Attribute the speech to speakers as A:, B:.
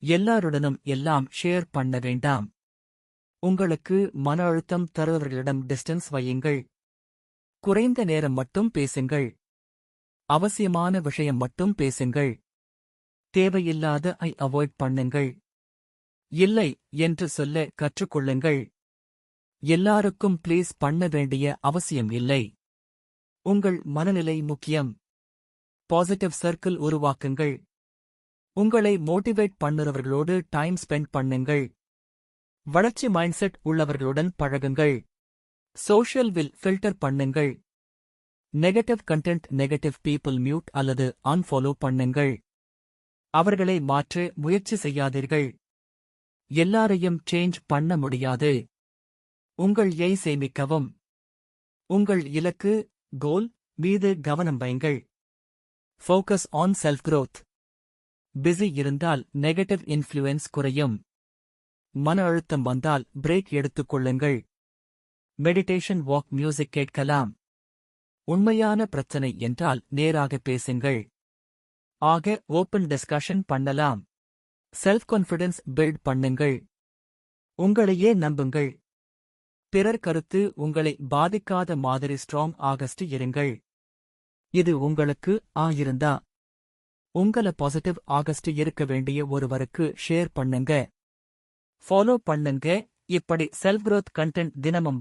A: எல்லாருடனும் எல்லாம் ஷேர் பண்ண வேண்டாம். உங்களுக்கு மன அழுத்தம் தருபவர்களிடம் டிஸ்டன்ஸ் வையுங்கள். குறைந்த நேரம் மட்டும் பேசுங்கள். அவசியமான விஷயம் மட்டும் பேசுங்கள். தேவையில்லாத அவாய்ட் பண்ணுங்கள். இல்லை என்று சொல்ல கற்றுக்கொள்ளுங்கள். எல்லாருக்கும் ப்ளீஸ் பண்ண வேண்டிய அவசியம் இல்லை. உங்கள் மனநிலை முக்கியம். பாசிட்டிவ் சர்க்கிள் உருவாக்குங்கள். உங்களை மோட்டிவேட் பண்ணுறவர்களோடு டைம் ஸ்பெண்ட் பண்ணுங்கள். வளர்ச்சி மைண்ட்செட் உள்ளவர்களுடன் பழகுங்கள். சோஷியல் வில் ஃபில்டர் பண்ணுங்கள். Negative content negative people mute அல்லது அன்ஃபாலோ பண்ணுங்கள். அவர்களை மாற்ற முயற்சி செய்யாதீர்கள். எல்லாரையும் சேஞ்ச் பண்ண முடியாது. உங்கள் சேமிக்கவும். உங்கள் இலக்கு கோல் மீது கவனம் வையுங்கள். Focus on self growth. Busy இருந்தால் நெகட்டிவ் இன்ஃப்ளூயன்ஸ் குறையும். மன அழுத்தம் வந்தால் பிரேக் எடுத்துக் கொள்ளுங்கள். மெடிடேஷன் வாக் மியூசிக் கேட்கலாம். உண்மையான பிரச்சனை என்றால் நேராக பேசுங்கள். ஆக ஓப்பன் டிஸ்கஷன் பண்ணலாம். செல்ஃப் கான்ஃபிடன்ஸ் பில்ட் பண்ணுங்கள். உங்களையே நம்புங்கள். பிறர் கருத்து உங்களை பாதிக்காத மாதிரி ஸ்ட்ராங் ஆகஸ்ட் இருங்கள். இது உங்களுக்கு இருந்தா உங்கள பாசிட்டிவ் ஆகஸ்ட் இருக்க வேண்டிய ஒருவருக்கு ஷேர் பண்ணுங்க. ஃபாலோ பண்ணுங்க. இப்படி செல்ஃப் growth கண்டென்ட் தினமும்